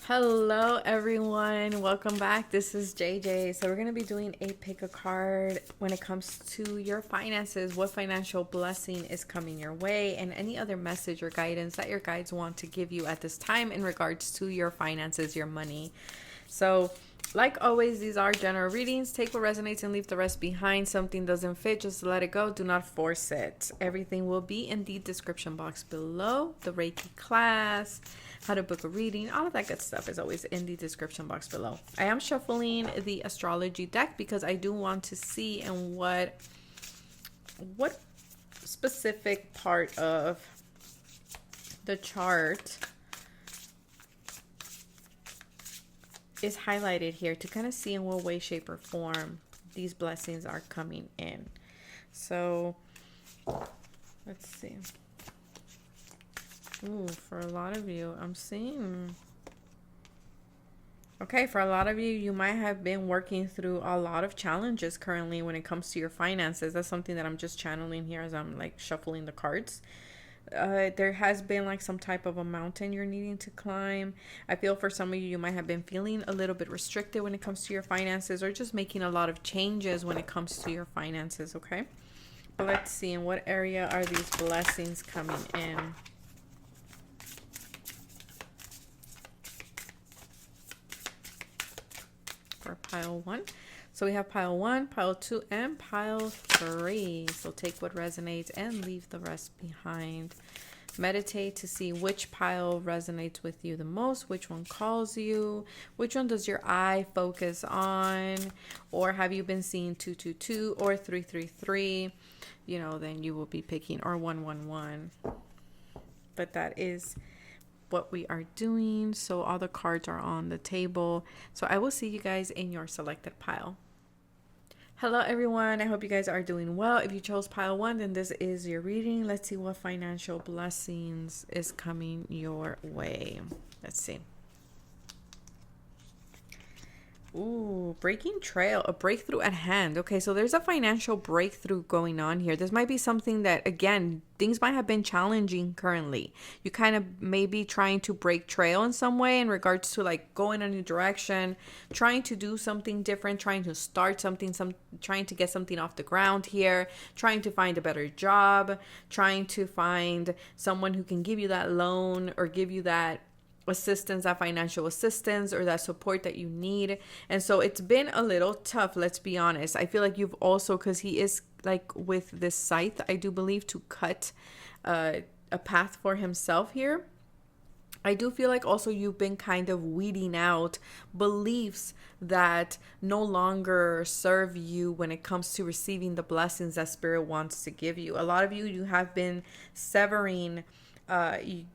Hello everyone, welcome back. This is JJ. So we're going to be doing a pick a card when it comes to your finances, what financial blessing is coming your way, and any other message or guidance that your guides want to give you at this time in regards to your finances, your money. So like always, these are general readings. Take what resonates and leave the rest behind. Something doesn't fit, just let it go. Do not force it. Everything will be in the description box below. The Reiki class, how to book a reading, all of that good stuff is always in the description box below. I am shuffling the astrology deck because I do want to see in what specific part of the chart is highlighted here to kind of see in what way, shape, or form these blessings are coming in. So let's see. Ooh, for a lot of you, I'm seeing. Okay, for a lot of you, you might have been working through a lot of challenges currently when it comes to your finances. That's something that I'm just channeling here as I'm like shuffling the cards. There has been like some type of a mountain you're needing to climb. I feel for some of you, you might have been feeling a little bit restricted when it comes to your finances, or just making a lot of changes when it comes to your finances. Okay, but let's see, in what area are these blessings coming in? For pile one. So we have pile one, pile two, and pile three. So take what resonates and leave the rest behind. Meditate to see which pile resonates with you the most, which one calls you, which one does your eye focus on, or have you been seeing 222 or 333? You know, then you will be picking, or 111. But that is what we are doing. So all the cards are on the table. So I will see you guys in your selected pile. Hello everyone, I hope you guys are doing well. If you chose pile one, then this is your reading. Let's see what financial blessings is coming your way. Let's see. Ooh, breaking trail, a breakthrough at hand. Okay, so there's a financial breakthrough going on here. This might be something that, again, things might have been challenging currently. You kind of may be trying to break trail in some way in regards to like going a new direction, trying to do something different, trying to start something, trying to get something off the ground here, trying to find a better job, trying to find someone who can give you that loan or give you that assistance, that financial assistance, or that support that you need. And so it's been a little tough, let's be honest. I feel like you've also, because he is like with this scythe, I do believe, to cut a path for himself here. I do feel like also you've been kind of weeding out beliefs that no longer serve you when it comes to receiving the blessings that Spirit wants to give you. A lot of you have been severing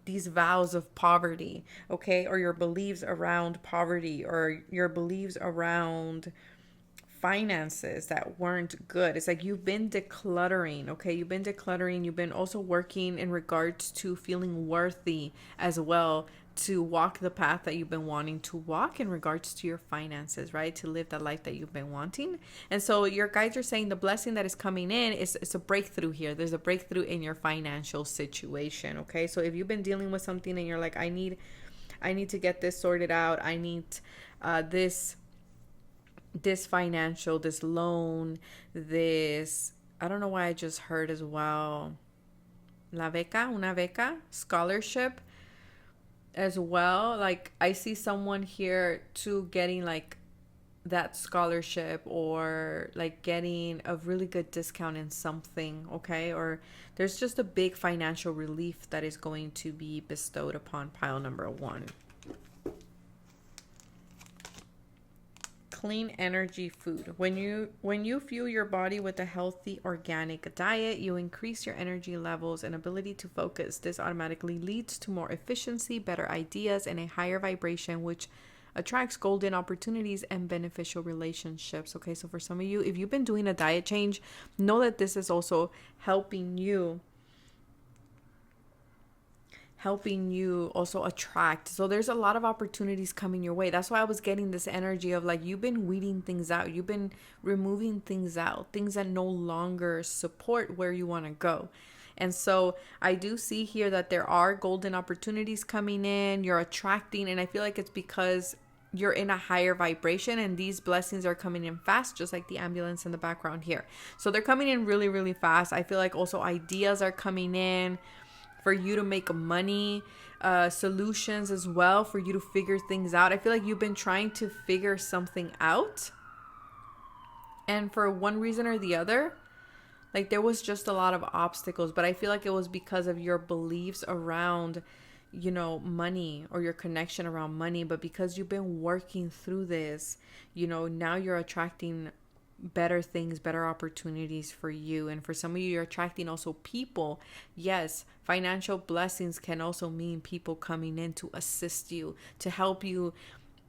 these vows of poverty, okay, or your beliefs around poverty, or your beliefs around finances that weren't good. It's like you've been decluttering, okay? You've been decluttering. You've been also working in regards to feeling worthy as well, to walk the path that you've been wanting to walk in regards to your finances, right? To live the life that you've been wanting. And so your guides are saying the blessing that is coming in is it's a breakthrough here. There's a breakthrough in your financial situation, okay? So if you've been dealing with something and you're like, I need to get this sorted out. I need this financial, this loan, this, I don't know why I just heard as well, una beca, scholarship as well. Like I see someone here too getting like that scholarship, or like getting a really good discount in something, okay? Or there's just a big financial relief that is going to be bestowed upon pile number one. Clean energy food. When you fuel your body with a healthy organic diet, you increase your energy levels and ability to focus. This automatically leads to more efficiency, better ideas, and a higher vibration, which attracts golden opportunities and beneficial relationships. Okay, so for some of you, if you've been doing a diet change, know that this is also helping you also attract. So there's a lot of opportunities coming your way. That's why I was getting this energy of like you've been weeding things out. You've been removing things out, things that no longer support where you want to go. And so I do see here that there are golden opportunities coming in. You're attracting, and I feel like it's because you're in a higher vibration, and these blessings are coming in fast, just like the ambulance in the background here. So they're coming in really, really fast. I feel like also ideas are coming in for you to make money, solutions as well for you to figure things out. I feel like you've been trying to figure something out, and for one reason or the other, like there was just a lot of obstacles, but I feel like it was because of your beliefs around, you know, money, or your connection around money. But because you've been working through this, you know, now you're attracting better things, better opportunities for you. And for some of you, you're attracting also people. Yes, financial blessings can also mean people coming in to assist you, to help you,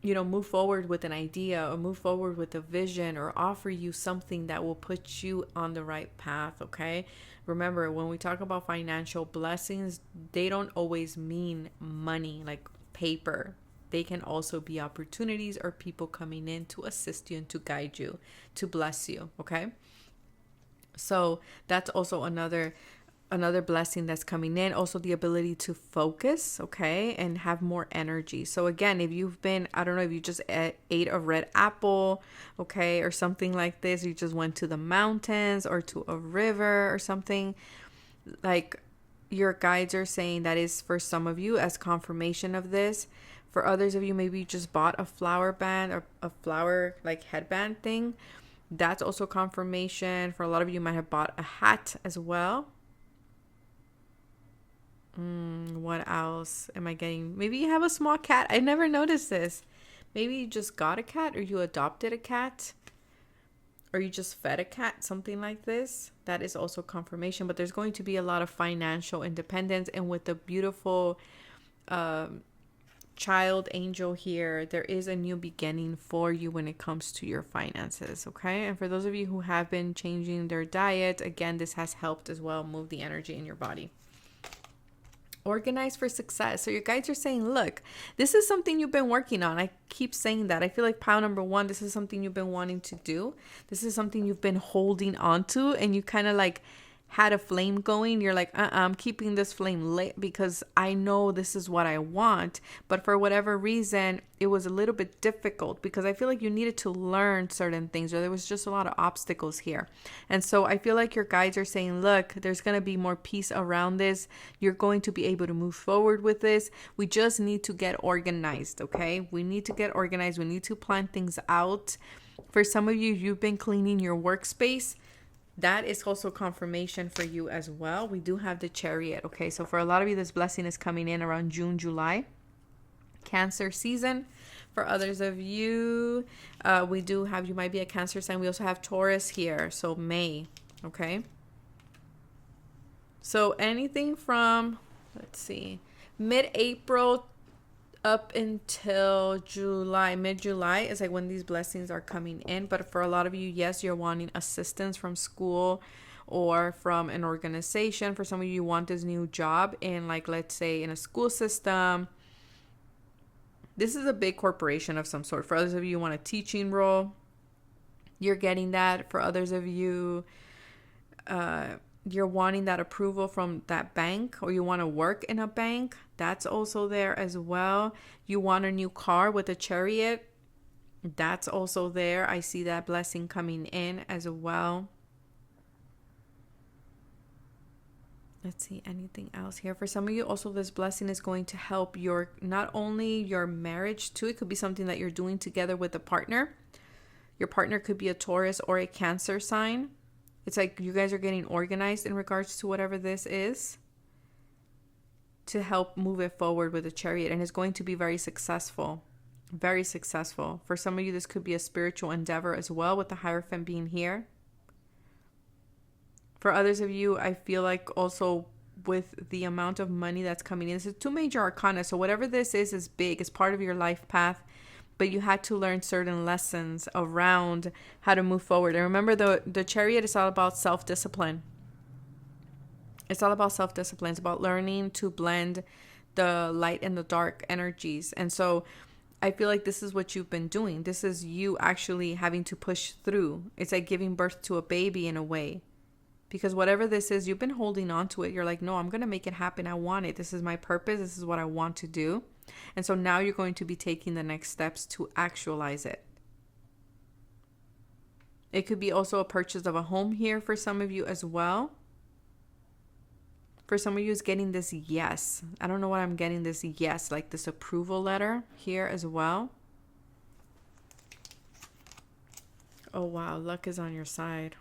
you know, move forward with an idea, or move forward with a vision, or offer you something that will put you on the right path. Okay, remember, when we talk about financial blessings, they don't always mean money, like paper. They can also be opportunities or people coming in to assist you and to guide you, to bless you. Okay, so that's also another blessing that's coming in. Also the ability to focus, okay, and have more energy. So again, if you've been, I don't know, if you just ate a red apple, okay, or something like this, you just went to the mountains or to a river or something, like, your guides are saying that is for some of you as confirmation of this. For others of you, maybe you just bought a flower band or a flower like headband thing. That's also confirmation. For a lot of you, might have bought a hat as well. What else am I getting? Maybe you have a small cat. I never noticed this. Maybe you just got a cat, or you adopted a cat, or you just fed a cat, something like this. That is also confirmation. But there's going to be a lot of financial independence. And with the beautiful child angel here, there is a new beginning for you when it comes to your finances. Okay. And for those of you who have been changing their diet, again, this has helped as well move the energy in your body. Organize for success. So your guides are saying, look, this is something you've been working on. I keep saying that. I feel like pile number one, this is something you've been wanting to do. This is something you've been holding on to, and you kind of like had a flame going. You're like, I'm keeping this flame lit because I know this is what I want. But for whatever reason, it was a little bit difficult because I feel like you needed to learn certain things, or there was just a lot of obstacles here. And so I feel like your guides are saying, look, there's going to be more peace around this. You're going to be able to move forward with this. We just need to get organized. Okay. We need to get organized. We need to plan things out. For some of you, you've been cleaning your workspace. That is also confirmation for you as well. We do have the Chariot. Okay, so for a lot of you, this blessing is coming in around June, July, Cancer season. For others of you, we do have, you might be a Cancer sign. We also have Taurus here, so May. Okay, so anything from, let's see, mid-April up until July, mid-July is like when these blessings are coming in. But for a lot of you, yes, you're wanting assistance from school or from an organization. For some of you, you want this new job in, like, let's say in a school system. This is a big corporation of some sort. For others of you, you want a teaching role. You're getting that. For others of you, you're wanting that approval from that bank, or you want to work in a bank. That's also there as well. You want a new car with a Chariot. That's also there. I see that blessing coming in as well. Let's see, anything else here. For some of you, also this blessing is going to help your, not only your marriage too. It could be something that you're doing together with a partner. Your partner could be a Taurus or a Cancer sign. It's like you guys are getting organized in regards to whatever this is to help move it forward with the Chariot. And it's going to be very successful. Very successful. For some of you, this could be a spiritual endeavor as well, with the Hierophant being here. For others of you, I feel like also with the amount of money that's coming in, this is 2 major arcana. So whatever this is big. It's part of your life path. But you had to learn certain lessons around how to move forward. And remember, the Chariot is all about self-discipline. It's all about self-discipline. It's about learning to blend the light and the dark energies. And so I feel like this is what you've been doing. This is you actually having to push through. It's like giving birth to a baby in a way. Because whatever this is, you've been holding on to it. You're like, no, I'm going to make it happen. I want it. This is my purpose. This is what I want to do. And so now you're going to be taking the next steps to actualize it. It could be also a purchase of a home here for some of you as well. For some of you, is getting this yes. I don't know what I'm getting, this yes, like this approval letter here as well. Oh, wow. Luck is on your side.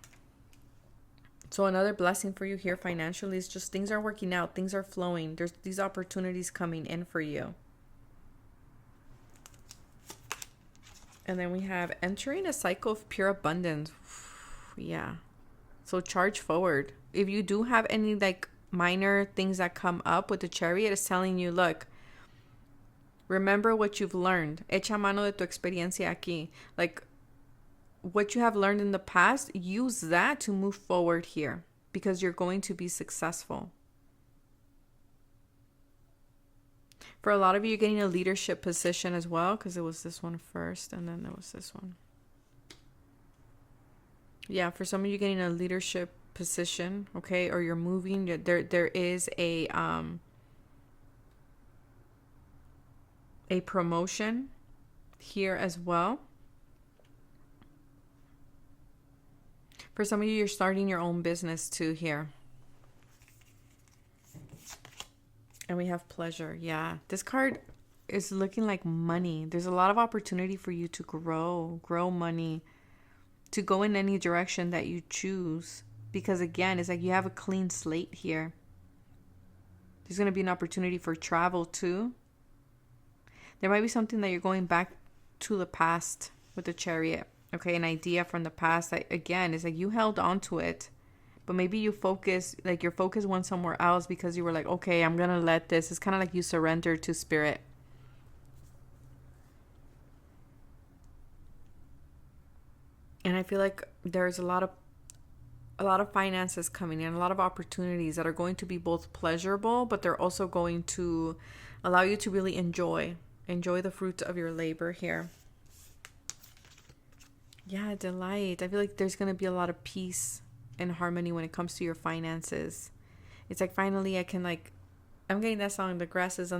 So another blessing for you here financially is just things are working out. Things are flowing. There's these opportunities coming in for you. And then we have entering a cycle of pure abundance. Yeah. So charge forward. If you do have any like minor things that come up with the Chariot, it's telling you, look, remember what you've learned. Echa mano de tu experiencia aquí. Like, what you have learned in the past, use that to move forward here because you're going to be successful. For a lot of you, you're getting a leadership position as well because it was this one first and then there was this one. Yeah, for some of you, getting a leadership position, okay, or you're moving. There is a promotion here as well. For some of you, you're starting your own business too here. And we have pleasure. Yeah. This card is looking like money. There's a lot of opportunity for you to grow money, to go in any direction that you choose. Because again, it's like you have a clean slate here. There's going to be an opportunity for travel too. There might be something that you're going back to the past with the Chariot. Okay, an idea from the past that, again, is like you held on to it. But maybe you focus, like your focus went somewhere else because you were like, okay, I'm going to let this. It's kind of like you surrender to spirit. And I feel like there's a lot of finances coming in, a lot of opportunities that are going to be both pleasurable, but they're also going to allow you to really enjoy the fruits of your labor here. Yeah, delight. I feel like there's going to be a lot of peace and harmony when it comes to your finances. It's like finally I can I'm getting that song, the grass is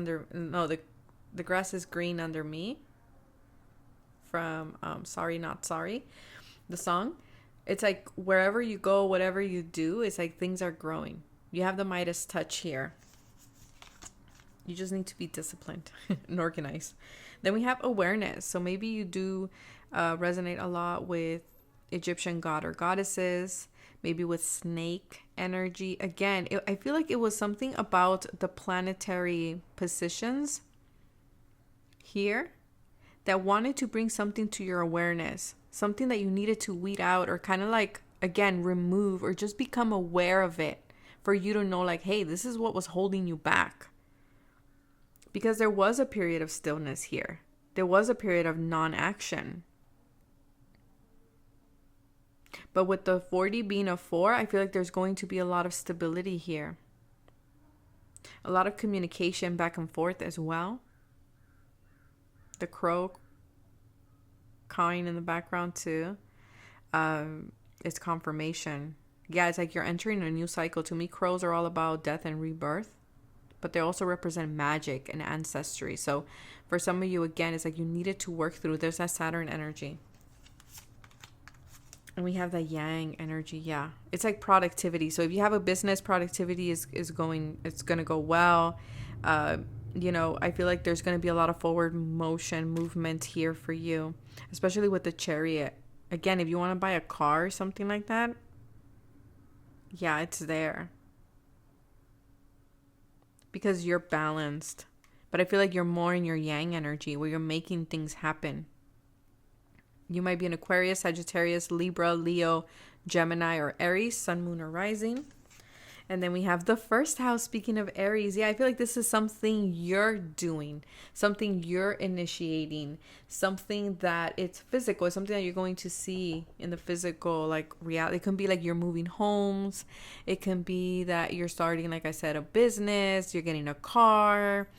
green under me, from Sorry Not Sorry, the song. It's like wherever you go, whatever you do, it's like things are growing. You have the Midas touch here. You just need to be disciplined and organized. Then we have awareness. So maybe you do resonate a lot with Egyptian god or goddesses, maybe with snake energy. Again, I feel like it was something about the planetary positions here that wanted to bring something to your awareness, something that you needed to weed out or kind of like, again, remove or just become aware of it for you to know like, hey, this is what was holding you back. Because there was a period of stillness here. There was a period of non-action. But with the 40 being a 4, I feel like there's going to be a lot of stability here. A lot of communication back and forth as well. The crow cawing in the background too. It's confirmation. Yeah, it's like you're entering a new cycle. To me, crows are all about death and rebirth. But they also represent magic and ancestry. So for some of you, again, it's like you needed to work through. There's that Saturn energy. And we have the Yang energy. Yeah. It's like productivity. So if you have a business, productivity it's going to go well. I feel like there's going to be a lot of forward motion movement here for you, especially with the Chariot. Again, if you want to buy a car or something like that, yeah, it's there. Because you're balanced. But I feel like you're more in your Yang energy where you're making things happen. You might be an Aquarius, Sagittarius, Libra, Leo, Gemini, or Aries, Sun, Moon, or Rising. And then we have the first house. Speaking of Aries, yeah, I feel like this is something you're doing, something you're initiating, something that it's physical, it's something that you're going to see in the physical, like reality. It can be like you're moving homes. It can be that you're starting, like I said, a business, you're getting a car.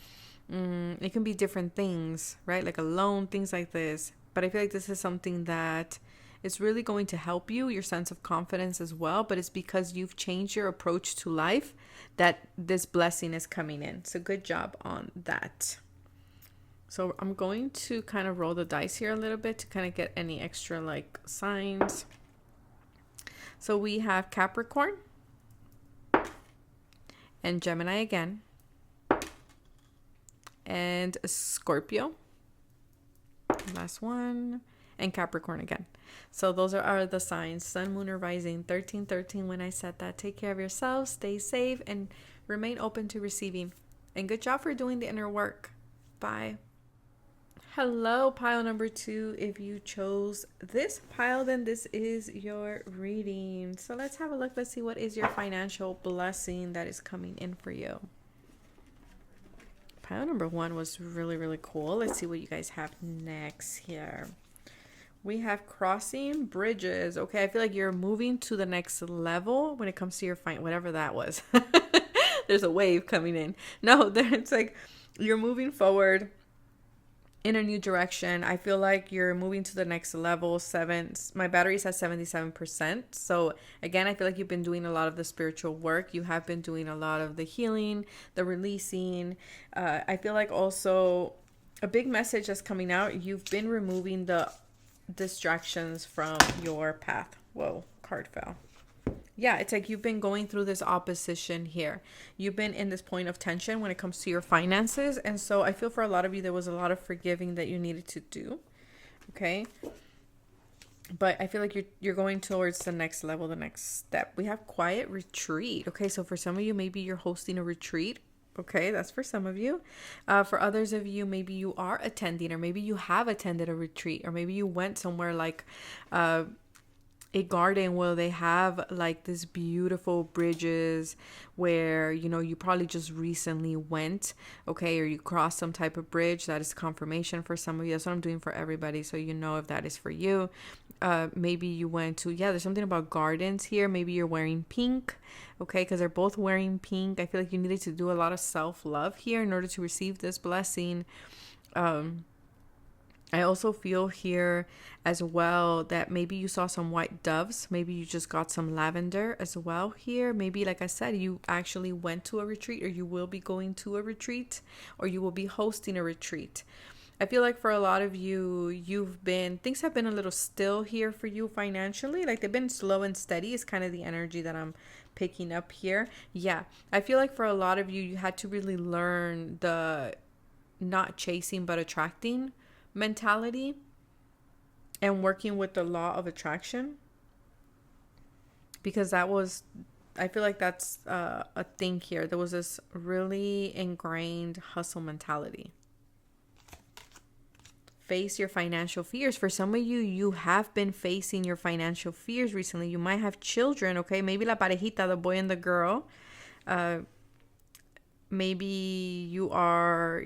It can be different things, right? Like a loan, things like this. But I feel like this is something that It's really going to help you, your sense of confidence as well. But it's because you've changed your approach to life that this blessing is coming in. So good job on that. So I'm going to kind of roll the dice here a little bit to kind of get any extra like signs. So we have Capricorn and Gemini again and Scorpio. Last one. And Capricorn again. So those are the signs. Sun, Moon, or Rising. 1313 when I said that. Take care of yourself. Stay safe. And remain open to receiving. And good job for doing the inner work. Bye. Hello, pile number 2. If you chose this pile, then this is your reading. So let's have a look. Let's see what is your financial blessing that is coming in for you. Pile number 1 was really, really cool. Let's see what you guys have next here. We have crossing bridges. Okay, I feel like you're moving to the next level when it comes to your whatever that was. There's a wave coming in. No, it's like you're moving forward in a new direction. I feel like you're moving to the next level. My battery's at 77%. So again, I feel like you've been doing a lot of the spiritual work. You have been doing a lot of the healing, the releasing. I feel like also a big message that's coming out. You've been removing the distractions from your path. Whoa, card fell. Yeah, it's like you've been going through this opposition here. You've been in this point of tension when it comes to your finances. And so I feel for a lot of you, there was a lot of forgiving that you needed to do. Okay. But I feel like you're going towards the next level, the next step. We have quiet retreat. Okay. So for some of you, maybe you're hosting a retreat. Okay. That's for some of you. For others of you, maybe you are attending, or maybe you have attended a retreat, or maybe you went somewhere like, a garden where they have like this beautiful bridges where, you know, you probably just recently went, okay, or you crossed some type of bridge. That is confirmation for some of you. That's what I'm doing for everybody, so you know if that is for you. Maybe you went to, there's something about gardens here. Maybe you're wearing pink, okay, because they're both wearing pink. I feel like you needed to do a lot of self-love here in order to receive this blessing. I also feel here as well that maybe you saw some white doves. Maybe you just got some lavender as well here. Maybe, like I said, you actually went to a retreat, or you will be going to a retreat, or you will be hosting a retreat. I feel like for a lot of you, things have been a little still here for you financially. Like they've been slow and steady is kind of the energy that I'm picking up here. Yeah, I feel like for a lot of you, you had to really learn the not chasing but attracting mentality and working with the law of attraction, because I feel like that's a thing here. There was this really ingrained hustle mentality. Face your financial fears. For some of you, you have been facing your financial fears recently. You might have children, okay? Maybe la parejita, the boy and the girl. Maybe you are,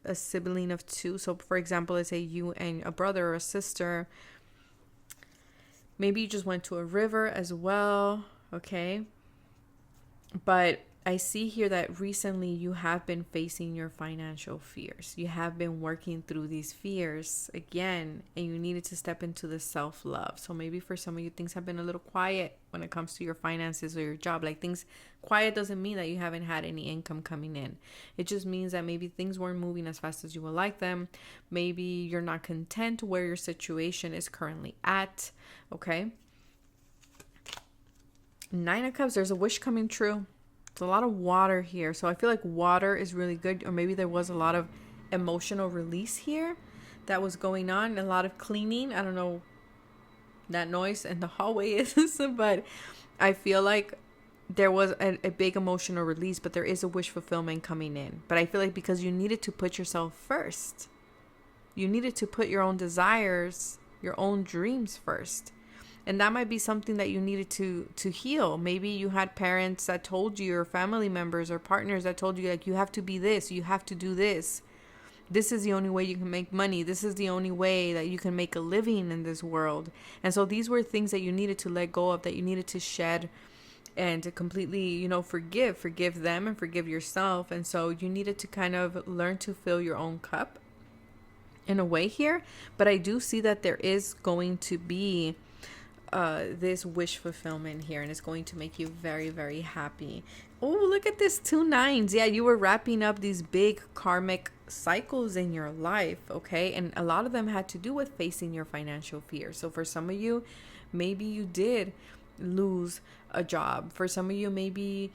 a sibling of 2. So, for example, let's say you and a brother or a sister. Maybe you just went to a river as well, okay? But I see here that recently you have been facing your financial fears. You have been working through these fears again, and you needed to step into the self-love. So maybe for some of you, things have been a little quiet when it comes to your finances or your job. Like quiet doesn't mean that you haven't had any income coming in. It just means that maybe things weren't moving as fast as you would like them. Maybe you're not content where your situation is currently at, okay? 9 of Cups, there's a wish coming true. It's a lot of water here. So I feel like water is really good. Or maybe there was a lot of emotional release here that was going on. A lot of cleaning. I don't know that noise in the hallway is. But I feel like there was a big emotional release. But there is a wish fulfillment coming in. But I feel like because you needed to put yourself first. You needed to put your own desires, your own dreams first. And that might be something that you needed to heal. Maybe you had parents that told you, or family members or partners that told you, like, you have to be this, you have to do this. This is the only way you can make money. This is the only way that you can make a living in this world. And so these were things that you needed to let go of, that you needed to shed and to completely, forgive them and forgive yourself. And so you needed to kind of learn to fill your own cup. in a way here, but I do see that there is going to be this wish fulfillment here, and it's going to make you very, very happy. Oh, look at this, 2 9s. Yeah, you were wrapping up these big karmic cycles in your life, okay? And a lot of them had to do with facing your financial fear. So for some of you, maybe you did lose a job. For some of you, maybe,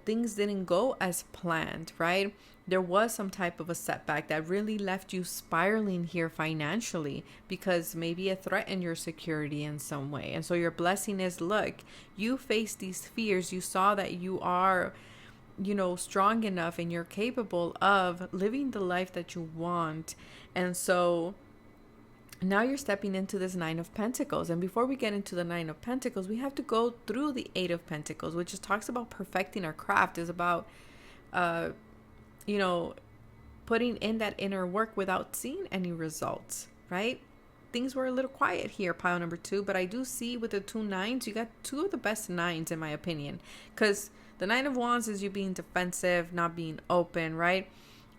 things didn't go as planned, right? There was some type of a setback that really left you spiraling here financially because maybe it threatened your security in some way. And so your blessing is, look, you faced these fears. You saw that you are, strong enough and you're capable of living the life that you want. And so now you're stepping into this 9 of Pentacles. And before we get into the 9 of Pentacles, we have to go through the 8 of Pentacles, which just talks about perfecting our craft. Is about, putting in that inner work without seeing any results, right? Things were a little quiet here, pile number 2, but I do see with the 2 9s, you got 2 of the best 9s in my opinion, because the 9 of Wands is you being defensive, not being open, right?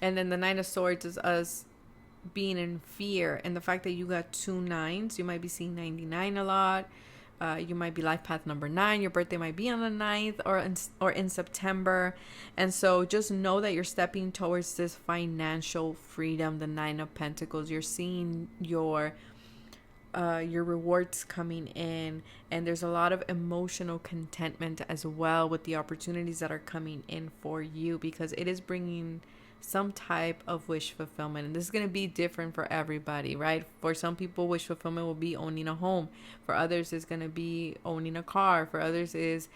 And then the 9 of Swords is us being in fear. And the fact that you got 2 9s, you might be seeing 99 a lot. You might be life path number 9. Your birthday might be on the 9th or in September. And so just know that you're stepping towards this financial freedom, the 9 of Pentacles. You're seeing your rewards coming in, and there's a lot of emotional contentment as well with the opportunities that are coming in for you, because it is bringing some type of wish fulfillment. And this is going to be different for everybody, right? For some people, wish fulfillment will be owning a home. For others, it's going to be owning a car. For others is,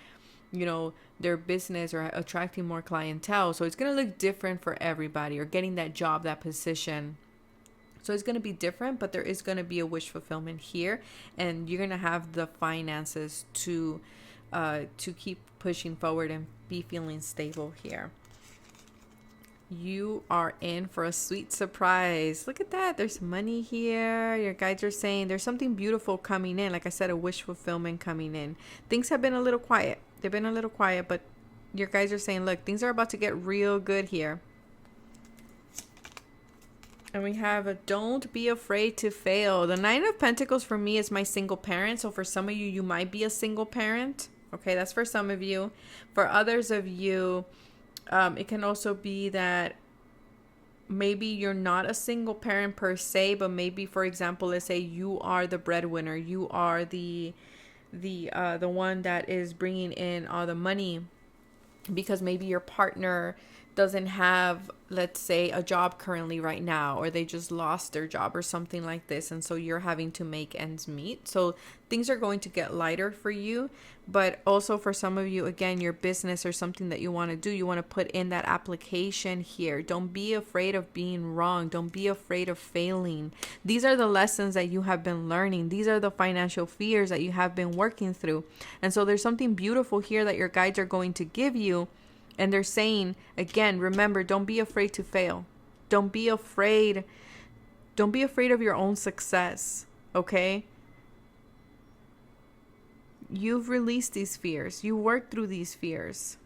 their business or attracting more clientele. So it's going to look different for everybody, or getting that job, that position. So it's going to be different, but there is going to be a wish fulfillment here, and you're going to have the finances to keep pushing forward and be feeling stable here. You are in for a sweet surprise. Look at that. There's money here. Your guides are saying there's something beautiful coming in. Like I said, a wish fulfillment coming in. Things have been a little quiet. They've been a little quiet, but your guides are saying, look, things are about to get real good here. And we have a don't be afraid to fail. The 9 of Pentacles for me is my single parent. So for some of you, you might be a single parent. Okay, that's for some of you. For others of you, it can also be that maybe you're not a single parent per se, but maybe, for example, let's say you are the breadwinner. You are the one that is bringing in all the money, because maybe your partner doesn't have, let's say, a job currently right now, or they just lost their job or something like this, and so you're having to make ends meet. So things are going to get lighter for you. But also for some of you, again, your business or something that you want to do, you want to put in that application here. Don't be afraid of being wrong. Don't be afraid of failing. These are the lessons that you have been learning. These are the financial fears that you have been working through. And so there's something beautiful here that your guides are going to give you. And they're saying, again, remember, don't be afraid to fail. Don't be afraid. Don't be afraid of your own success, okay? You've released these fears. You worked through these fears.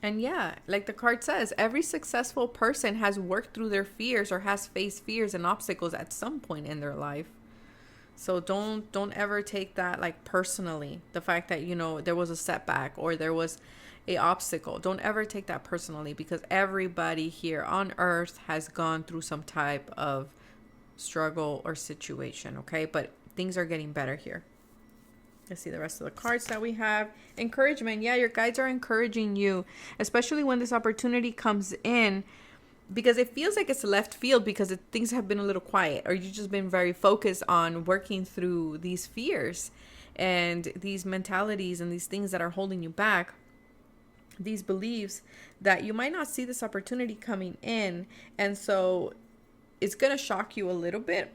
And yeah, like the card says, every successful person has worked through their fears or has faced fears and obstacles at some point in their life. So don't ever take that like personally. The fact that, there was a setback or there was a obstacle. Don't ever take that personally, because everybody here on earth has gone through some type of struggle or situation, okay? But things are getting better here. Let's see the rest of the cards that we have. Encouragement. Yeah, your guides are encouraging you, especially when this opportunity comes in, because it feels like it's left field, because things have been a little quiet, or you've just been very focused on working through these fears and these mentalities and these things that are holding you back, these beliefs, that you might not see this opportunity coming in. And so it's going to shock you a little bit.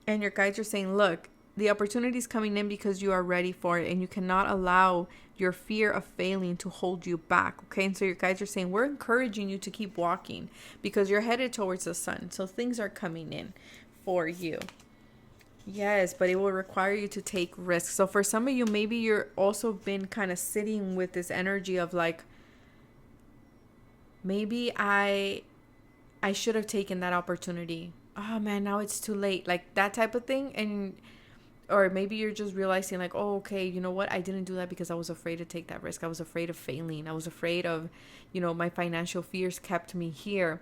And your guides are saying, look, the opportunity is coming in because you are ready for it, and you cannot allow your fear of failing to hold you back. Okay. And so your guides are saying, we're encouraging you to keep walking, because you're headed towards the sun. So things are coming in for you. Yes, but it will require you to take risks. So for some of you, maybe you're also been kind of sitting with this energy of like, maybe I I should have taken that opportunity. Oh man, now it's too late. Like that type of thing. And or maybe you're just realizing like, oh, okay, you know what? I didn't do that because I was afraid to take that risk. I was afraid of failing. I was afraid of, my financial fears kept me here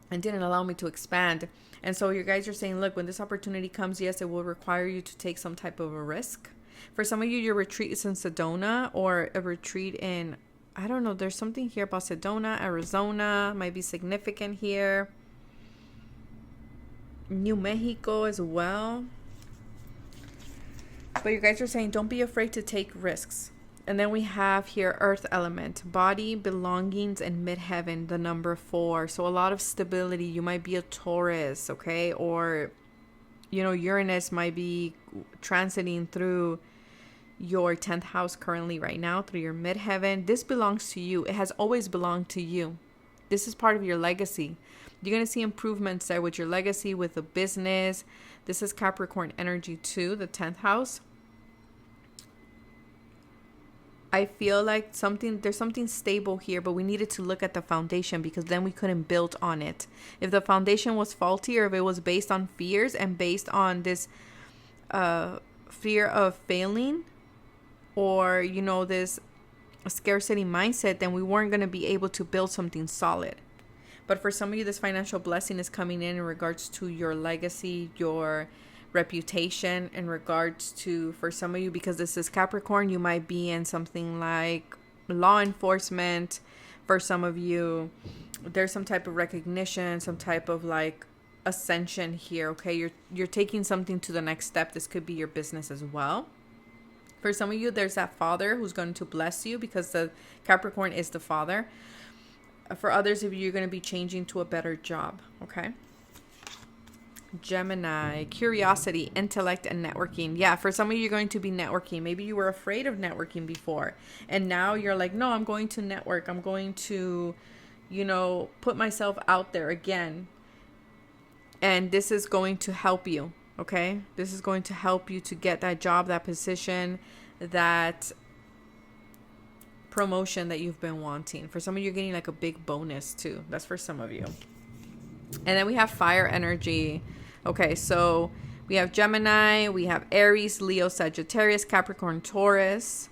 and didn't allow me to expand. And so you guys are saying, look, when this opportunity comes, yes, it will require you to take some type of a risk. For some of you, your retreat is in Sedona, or a retreat in, I don't know, there's something here about Sedona, Arizona, might be significant here. New Mexico as well. But you guys are saying, don't be afraid to take risks. And then we have here earth element, body, belongings, and midheaven, the number 4. So a lot of stability. You might be a Taurus, okay? Or, Uranus might be transiting through your 10th house currently right now, through your midheaven. This belongs to you. It has always belonged to you. This is part of your legacy. You're going to see improvements there with your legacy, with the business. This is Capricorn energy too, the 10th house. I feel like there's something stable here, but we needed to look at the foundation, because then we couldn't build on it. If the foundation was faulty, or if it was based on fears and based on this fear of failing, or, this scarcity mindset, then we weren't going to be able to build something solid. But for some of you, this financial blessing is coming in regards to your legacy, your reputation, in regards to, for some of you, because this is Capricorn, you might be in something like law enforcement. For some of you, there's some type of recognition, some type of like ascension here. Okay, you're taking something to the next step. This could be your business as well. For some of you, there's that father who's going to bless you, because the Capricorn is the father. For others of you, you're going to be changing to a better job. Okay. Gemini, curiosity, intellect, and networking. Yeah, for some of you, you're going to be networking. Maybe you were afraid of networking before, and now you're like, no, I'm going to network. I'm going to, put myself out there again. And this is going to help you, okay? This is going to help you to get that job, that position, that promotion that you've been wanting. For some of you, you're getting like a big bonus too. That's for some of you. And then we have fire energy. Okay, so we have Gemini, we have Aries, Leo, Sagittarius, Capricorn, Taurus,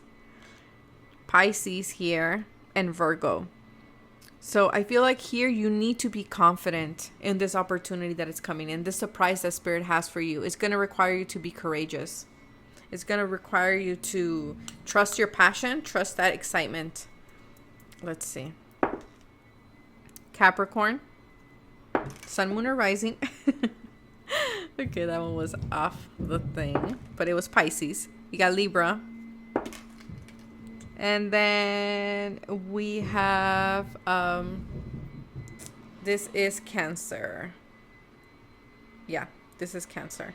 Pisces here, and Virgo. So I feel like here you need to be confident in this opportunity that is coming in. This surprise that Spirit has for you is going to require you to be courageous. It's going to require you to trust your passion, trust that excitement. Let's see. Capricorn, Sun, Moon, or Rising. Okay, that one was off the thing, but it was Pisces. You got Libra. And then we have, this is Cancer. Yeah, this is Cancer.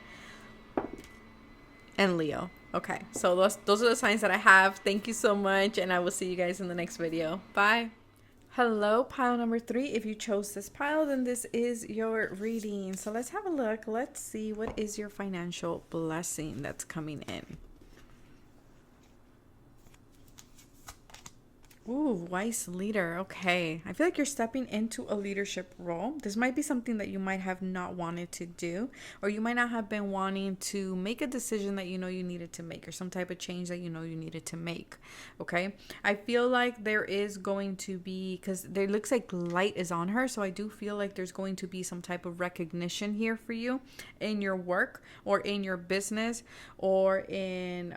And Leo. Okay, so those are the signs that I have. Thank you so much, and I will see you guys in the next video. Bye. Hello, pile number 3. If you chose this pile, then this is your reading. So let's have a look. Let's see what is your financial blessing that's coming in. Ooh, wise leader. Okay. I feel like you're stepping into a leadership role. This might be something that you might have not wanted to do, or you might not have been wanting to make a decision that you needed to make, or some type of change that you needed to make. Okay. I feel like there is going to be, because there looks like light is on her. So I do feel like there's going to be some type of recognition here for you in your work, or in your business, or in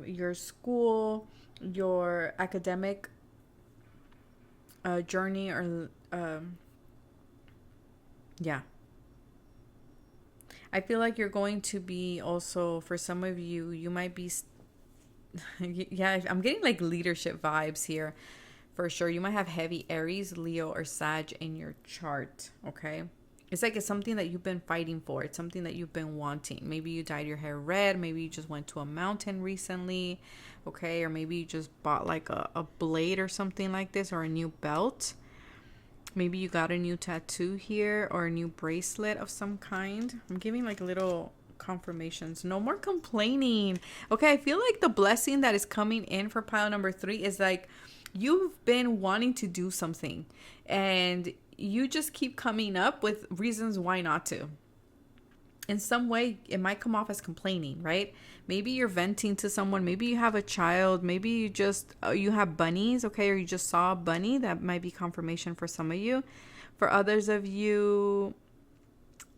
your school, your academic journey, or yeah. I feel like you're going to be also, for some of you, you might be yeah, I'm getting like leadership vibes here for sure. You might have heavy Aries, Leo, or Sag in your chart. Okay, it's like it's something that you've been fighting for. It's something that you've been wanting. Maybe you dyed your hair red. Maybe you just went to a mountain recently. Okay, or maybe you just bought like a blade or something like this, or a new belt. Maybe you got a new tattoo here, or a new bracelet of some kind. I'm giving like little confirmations. No more complaining. Okay, I feel like the blessing that is coming in for pile number 3 is like you've been wanting to do something, and you just keep coming up with reasons why not to. In some way, it might come off as complaining, right? Maybe you're venting to someone. Maybe you have a child. Maybe you just, you have bunnies, okay? Or you just saw a bunny. That might be confirmation for some of you. For others of you,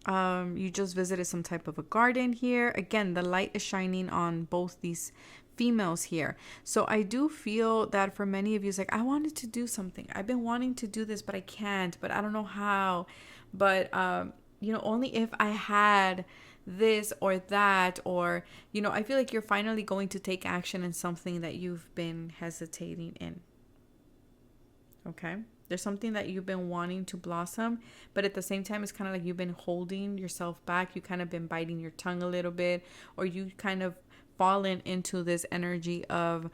you just visited some type of a garden here. Again, the light is shining on both these females here. So I do feel that for many of you, it's like, I wanted to do something. I've been wanting to do this, but I can't, but I don't know how. But, only if I had this or that, or, I feel like you're finally going to take action in something that you've been hesitating in. Okay? There's something that you've been wanting to blossom, but at the same time, it's kind of like you've been holding yourself back. You kind of been biting your tongue a little bit, or you kind of fallen into this energy of,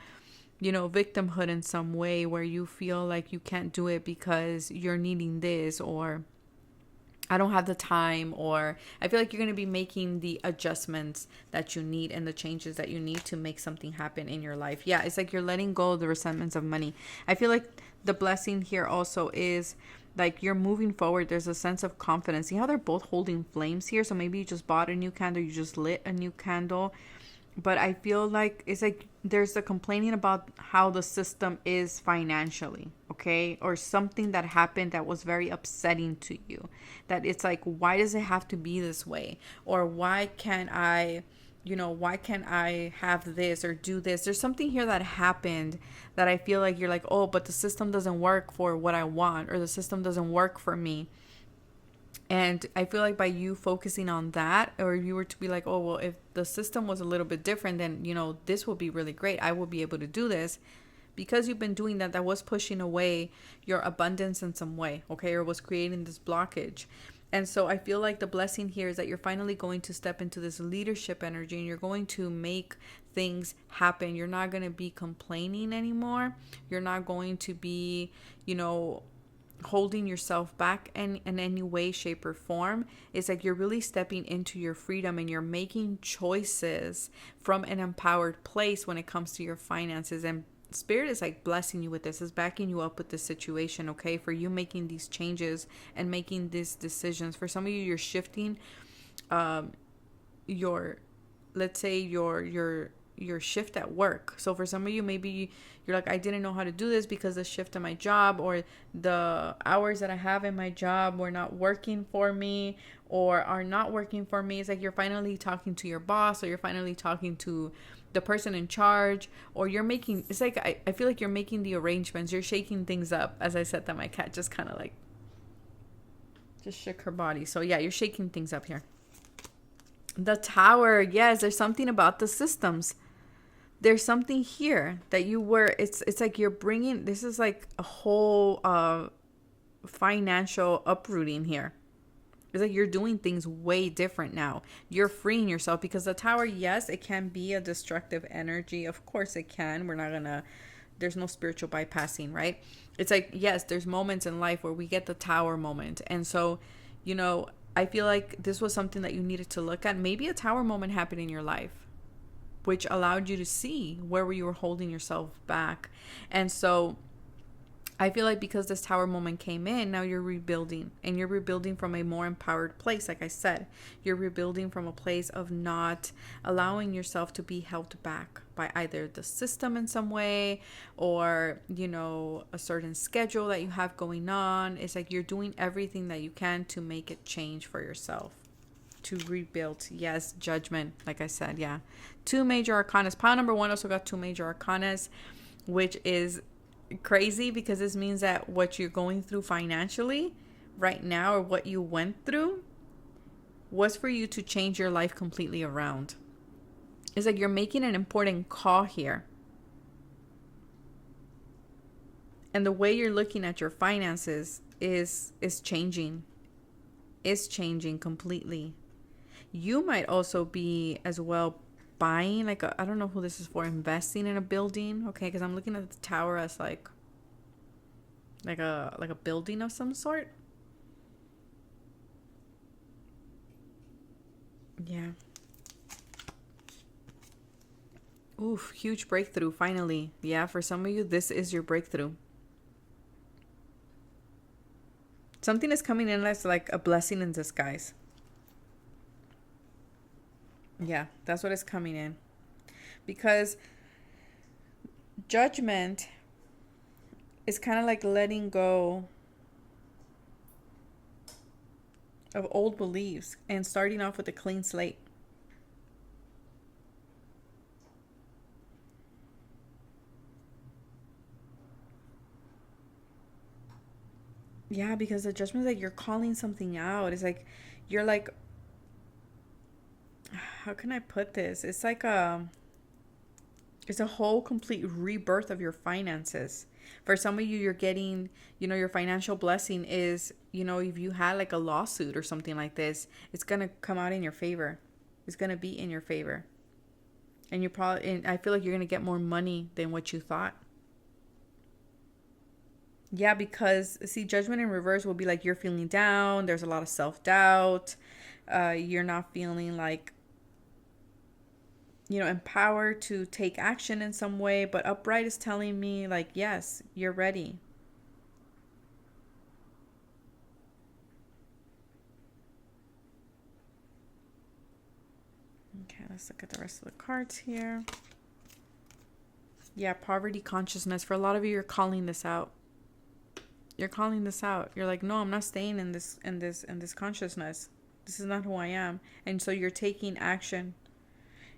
victimhood in some way, where you feel like you can't do it because you're needing this, or I don't have the time, or I feel like you're going to be making the adjustments that you need and the changes that you need to make something happen in your life. Yeah, it's like you're letting go of the resentments of money. I feel like the blessing here also is like you're moving forward. There's a sense of confidence. See how they're both holding flames here? So maybe you just bought a new candle, you just lit a new candle. But I feel like it's like there's a complaining about how the system is financially, okay? Or something that happened that was very upsetting to you. That it's like, why does it have to be this way? Or why can't I have this or do this? There's something here that happened that I feel like you're like, oh, but the system doesn't work for what I want, or the system doesn't work for me. And I feel like by you focusing on that, or you were to be like, oh, well, if the system was a little bit different, then, this will be really great. I will be able to do this. Because you've been doing that, that was pushing away your abundance in some way, okay? Or was creating this blockage. And so I feel like the blessing here is that you're finally going to step into this leadership energy, and you're going to make things happen. You're not going to be complaining anymore. You're not going to be, holding yourself back in any way, shape, or form. It's like you're really stepping into your freedom, and you're making choices from an empowered place when it comes to your finances. And Spirit is like blessing you with this, is backing you up with this situation, okay? For you making these changes and making these decisions. For some of you, you're shifting your shift at work. So for some of you, maybe you're like, I didn't know how to do this because the shift in my job, or the hours that I have in my job were not working for me, or are not working for me. It's like you're finally talking to your boss, or you're finally talking to the person in charge, or you're making, it's like, I feel like you're making the arrangements. You're shaking things up. As I said that, my cat just kind of like, just shook her body. So yeah, you're shaking things up here. The Tower. Yes, there's something about the systems. There's something here that it's like you're bringing, this is like a whole financial uprooting here. It's like you're doing things way different now. You're freeing yourself, because the Tower, yes, it can be a destructive energy. Of course it can. There's no spiritual bypassing, right? It's like, yes, there's moments in life where we get the Tower moment. And so, I feel like this was something that you needed to look at. Maybe a Tower moment happened in your life, which allowed you to see where you were holding yourself back. And so I feel like because this Tower moment came in, now you're rebuilding, and you're rebuilding from a more empowered place. Like I said, you're rebuilding from a place of not allowing yourself to be held back by either the system in some way, or, a certain schedule that you have going on. It's like you're doing everything that you can to make it change for yourself, to rebuild. Yes, Judgment, like I said, yeah. 2 major arcanas. Pile number 1 also got 2 major arcanas, which is crazy, because this means that what you're going through financially right now, or what you went through, was for you to change your life completely around. It's like you're making an important call here. And the way you're looking at your finances is changing. Is changing completely. You might also be as well buying, like I don't know who this is for, investing in a building, okay? Because I'm looking at the Tower as like a building of some sort. Yeah. Oof, huge breakthrough, finally. Yeah, for some of you, this is your breakthrough. Something is coming in as like a blessing in disguise. Yeah, that's what is coming in. Because judgment is kind of like letting go of old beliefs and starting off with a clean slate. Yeah, because the judgment is like you're calling something out. It's like you're like, how can I put this? It's like it's a whole complete rebirth of your finances. For some of you, you're getting, your financial blessing is, if you had like a lawsuit or something like this, it's going to come out in your favor. It's going to be in your favor. And I feel like you're going to get more money than what you thought. Yeah, because see, judgment in reverse will be like you're feeling down. There's a lot of self-doubt. You're not feeling like, empowered to take action in some way. But upright is telling me like, yes, you're ready. Okay, let's look at the rest of the cards here. Yeah, poverty consciousness. For a lot of you, you're calling this out. You're calling this out. You're like, no, I'm not staying in this consciousness. This is not who I am. And so you're taking action.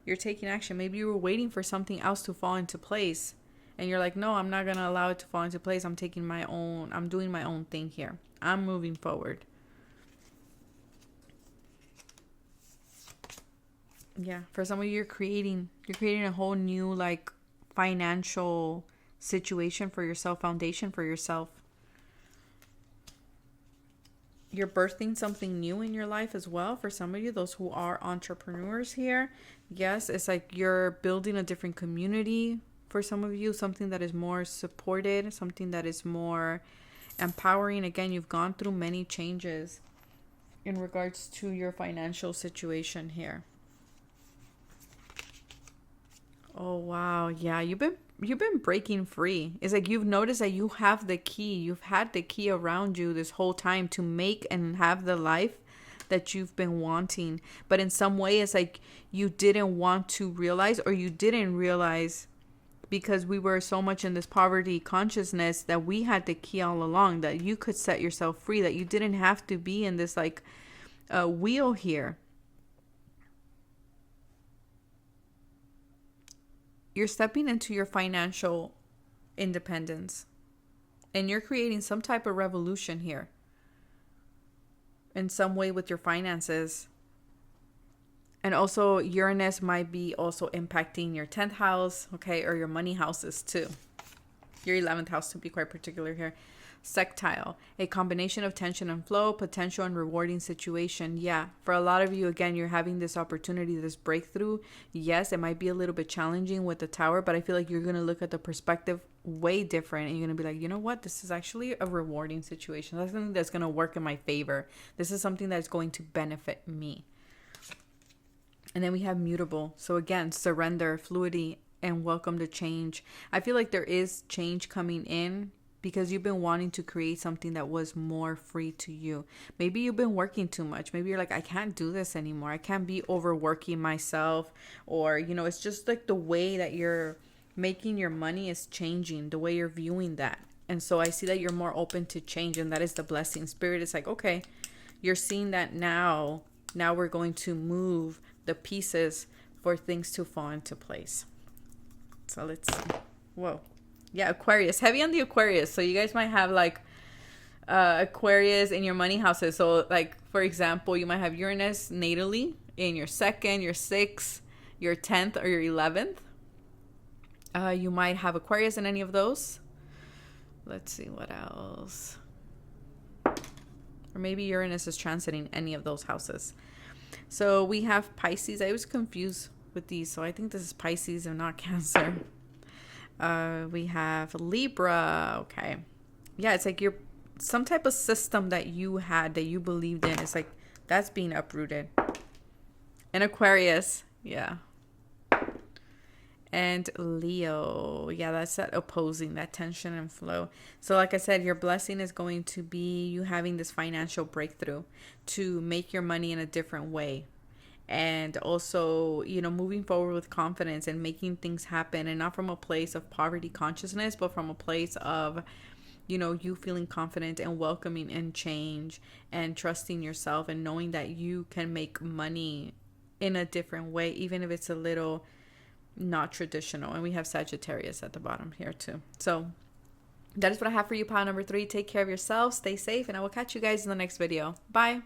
You're taking action. Maybe you were waiting for something else to fall into place. And you're like, no, I'm not going to allow it to fall into place. I'm doing my own thing here. I'm moving forward. Yeah. For some of you, you're creating a whole new like financial situation for yourself, foundation for yourself. You're birthing something new in your life as well. For some of you, those who are entrepreneurs here, yes, it's like you're building a different community. For some of you, something that is more supported, something that is more empowering. Again, you've gone through many changes in regards to your financial situation here. Oh, wow. Yeah, you've been breaking free. It's like you've noticed that you have the key. You've had the key around you this whole time to make and have the life that you've been wanting. But in some way, it's like you didn't want to realize, or you didn't realize because we were so much in this poverty consciousness that we had the key all along, that you could set yourself free, that you didn't have to be in this like wheel here. You're stepping into your financial independence, and you're creating some type of revolution here in some way with your finances. And also Uranus might be also impacting your 10th house, okay, or your money houses too. Your 11th house, to be quite particular here. Sextile, a combination of tension and flow, potential and rewarding situation. Yeah, for a lot of you, again, you're having this opportunity, this breakthrough. Yes, it might be a little bit challenging with the Tower, but I feel like you're going to look at the perspective way different, and you're going to be like, you know what, this is actually a rewarding situation. That's something that's going to work in my favor. This is something that's going to benefit me. And then we have mutable. So again, surrender, fluidity, and welcome to change. I feel like there is change coming in, because you've been wanting to create something that was more free to you. Maybe you've been working too much. Maybe you're like, I can't do this anymore. I can't be overworking myself. Or, it's just like the way that you're making your money is changing, the way you're viewing that. And so I see that you're more open to change, and that is the blessing. Spirit is like, okay, you're seeing that now. Now we're going to move the pieces for things to fall into place. So let's see. Whoa. Yeah, Aquarius. Heavy on the Aquarius. So you guys might have like Aquarius in your money houses. So like, for example, you might have Uranus natally in your 2nd, your 6th, your 10th, or your 11th. You might have Aquarius in any of those. Let's see what else. Or maybe Uranus is transiting any of those houses. So we have Pisces. I was confused with these. So I think this is Pisces and not Cancer. We have Libra. Okay. Yeah, it's like some type of system that you had, that you believed in. It's like that's being uprooted. And Aquarius. Yeah. And Leo, yeah, that's that opposing, that tension and flow. So like I said, your blessing is going to be you having this financial breakthrough to make your money in a different way. And also, moving forward with confidence and making things happen, and not from a place of poverty consciousness, but from a place of you feeling confident and welcoming and change and trusting yourself and knowing that you can make money in a different way, even if it's a little not traditional. And we have Sagittarius at the bottom here too. So that is what I have for you, pile number 3. Take care of yourself, stay safe, and I will catch you guys in the next video. Bye.